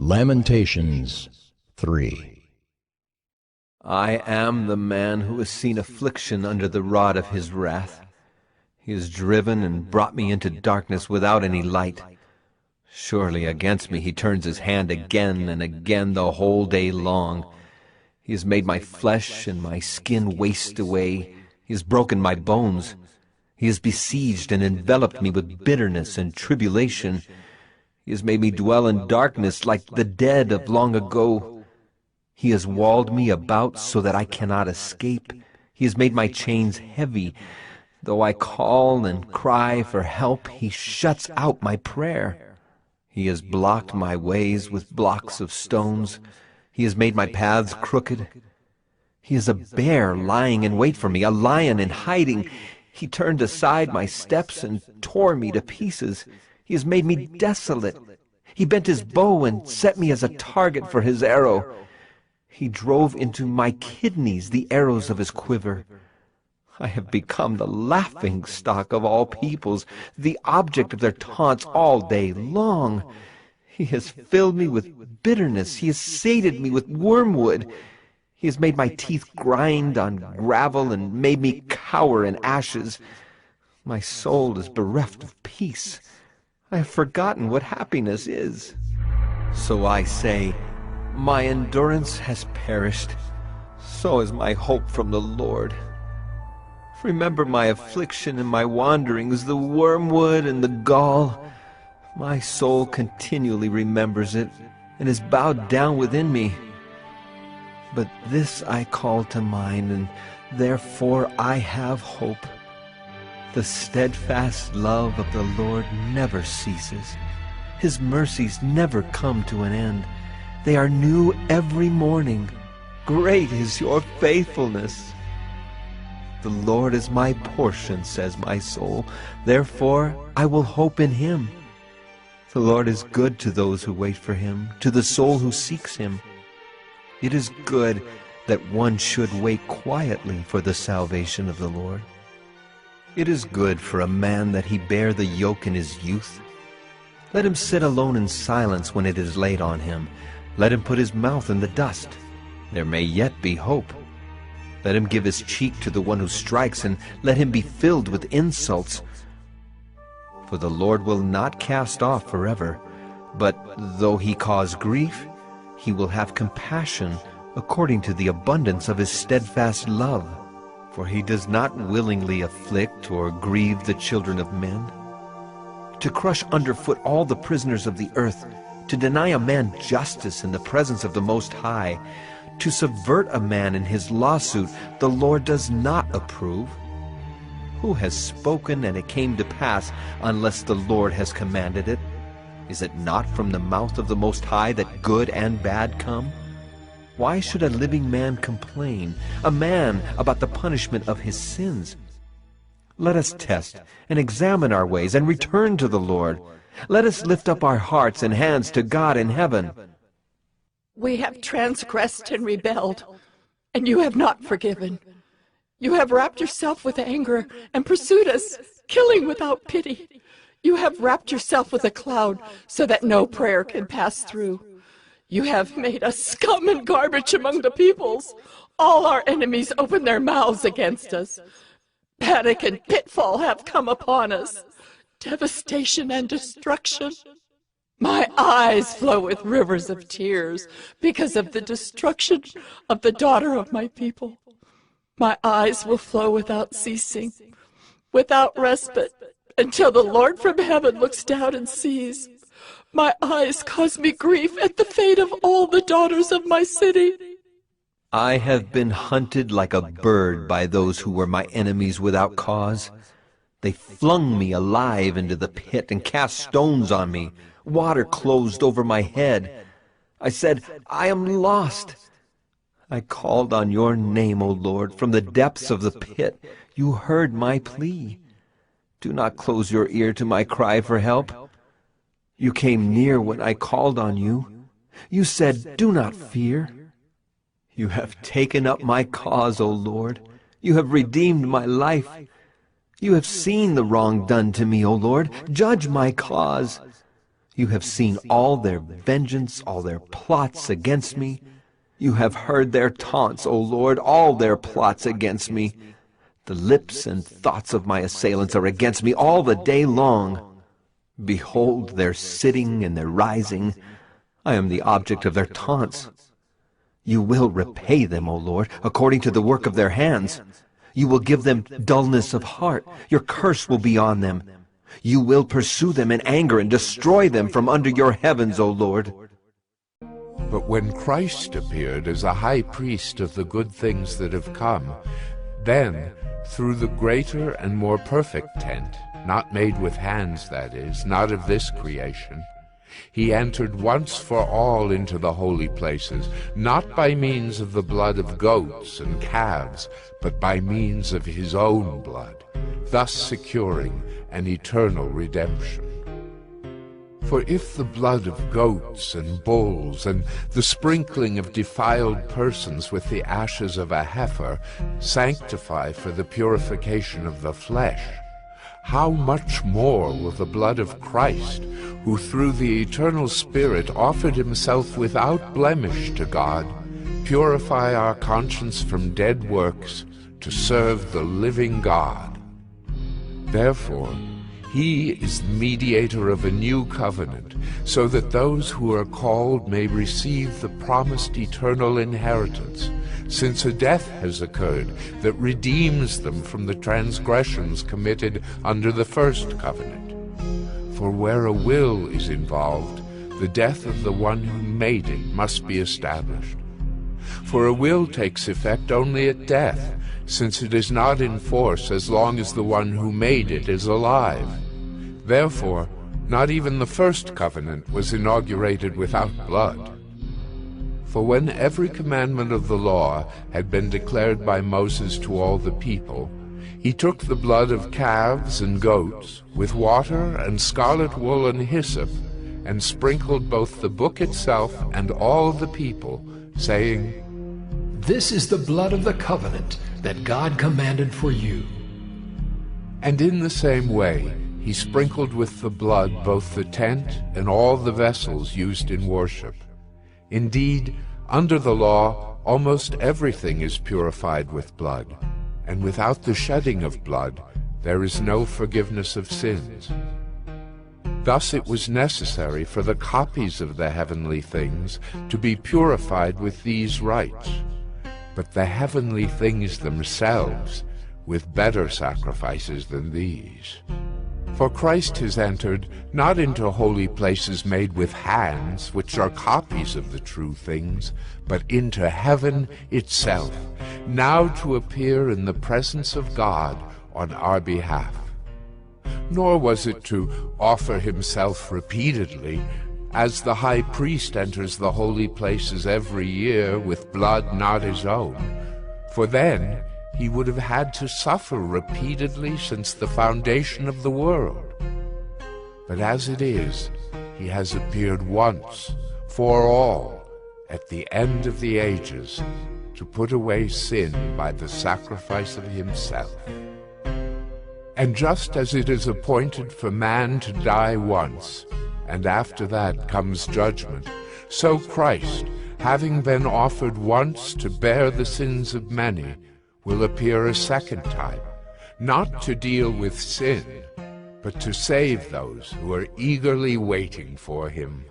Lamentations 3. I am the man who has seen affliction under the rod of his wrath. He has driven and brought me into darkness without any light. Surely against me he turns his hand again and again the whole day long. He has made my flesh and my skin waste away. He has broken my bones. He has besieged and enveloped me with bitterness and tribulation. He has made me dwell in darkness like the dead of long ago. He has walled me about so that I cannot escape. He has made my chains heavy. Though I call and cry for help, he shuts out my prayer. He has blocked my ways with blocks of stones. He has made my paths crooked. He is a bear lying in wait for me, a lion in hiding. He turned aside my steps and tore me to pieces. He has made me desolate. He bent his bow and set me as a target for his arrow. He drove into my kidneys the arrows of his quiver. I have become the laughing stock of all peoples, the object of their taunts all day long. He has filled me with bitterness. He has sated me with wormwood. He has made my teeth grind on gravel and made me cower in ashes. My soul is bereft of peace. I have forgotten what happiness is. So I say, my endurance has perished. So is my hope from the Lord. Remember my affliction and my wanderings, the wormwood and the gall. My soul continually remembers it and is bowed down within me. But this I call to mind, and therefore I have hope. The steadfast love of the Lord never ceases. His mercies never come to an end. They are new every morning. Great is your faithfulness. The Lord is my portion, says my soul. Therefore I will hope in him. The Lord is good to those who wait for him, to the soul who seeks him. It is good that one should wait quietly for the salvation of the Lord. It is good for a man that he bear the yoke in his youth. Let him sit alone in silence when it is laid on him. Let him put his mouth in the dust. There may yet be hope. Let him give his cheek to the one who strikes, and let him be filled with insults. For the Lord will not cast off forever, but though he cause grief, he will have compassion according to the abundance of his steadfast love. For he does not willingly afflict or grieve the children of men. To crush underfoot all the prisoners of the earth, to deny a man justice in the presence of the Most High, to subvert a man in his lawsuit, the Lord does not approve. Who has spoken and it came to pass unless the Lord has commanded it? Is it not from the mouth of the Most High that good and bad come? Why should a living man complain, a man about the punishment of his sins? Let us test and examine our ways and return to the Lord. Let us lift up our hearts and hands to God in heaven. We have transgressed and rebelled, and you have not forgiven. You have wrapped yourself with anger and pursued us, killing without pity. You have wrapped yourself with a cloud so that no prayer can pass through. You have made us scum and garbage among the peoples. All our enemies open their mouths against us. Panic and pitfall have come upon us. Devastation and destruction. My eyes flow with rivers of tears because of the destruction of the daughter of my people. My eyes will flow without ceasing, without respite, until the Lord from heaven looks down and sees. My eyes cause me grief at the fate of all the daughters of my city. I have been hunted like a bird by those who were my enemies without cause. They flung me alive into the pit and cast stones on me. Water closed over my head. I said, I am lost. I called on your name, O Lord, from the depths of the pit. You heard my plea. Do not close your ear to my cry for help. You came near when I called on you. You said, do not fear. You have taken up my cause, O Lord. You have redeemed my life. You have seen the wrong done to me, O Lord. Judge my cause. You have seen all their vengeance, all their plots against me. You have heard their taunts, O Lord, all their plots against me. The lips and thoughts of my assailants are against me all the day long. Behold their sitting and their rising. I am the object of their taunts. You will repay them, O Lord, according to the work of their hands. You will give them dullness of heart. Your curse will be on them. You will pursue them in anger and destroy them from under your heavens, O Lord. But when Christ appeared as a high priest of the good things that have come, then, through the greater and more perfect tent, not made with hands, that is, not of this creation, he entered once for all into the holy places, not by means of the blood of goats and calves, but by means of his own blood, thus securing an eternal redemption. For if the blood of goats and bulls and the sprinkling of defiled persons with the ashes of a heifer sanctify for the purification of the flesh, how much more will the blood of Christ, who through the eternal Spirit offered himself without blemish to God, purify our conscience from dead works to serve the living God? Therefore, he is the mediator of a new covenant, so that those who are called may receive the promised eternal inheritance, since a death has occurred that redeems them from the transgressions committed under the first covenant. For where a will is involved, the death of the one who made it must be established. For a will takes effect only at death, since it is not in force as long as the one who made it is alive. Therefore, not even the first covenant was inaugurated without blood. For when every commandment of the law had been declared by Moses to all the people, he took the blood of calves and goats, with water and scarlet wool and hyssop, and sprinkled both the book itself and all the people, saying, "This is the blood of the covenant that God commanded for you." And in the same way he sprinkled with the blood both the tent and all the vessels used in worship. Indeed, under the law, almost everything is purified with blood, and without the shedding of blood, there is no forgiveness of sins. Thus it was necessary for the copies of the heavenly things to be purified with these rites, but the heavenly things themselves with better sacrifices than these. For Christ has entered not into holy places made with hands, which are copies of the true things, but into heaven itself, now to appear in the presence of God on our behalf. Nor was it to offer himself repeatedly, as the high priest enters the holy places every year with blood not his own, for then he would have had to suffer repeatedly since the foundation of the world. But as it is, he has appeared once for all at the end of the ages to put away sin by the sacrifice of himself. And just as it is appointed for man to die once, and after that comes judgment, so Christ, having been offered once to bear the sins of many, will appear a second time, not to deal with sin, but to save those who are eagerly waiting for him.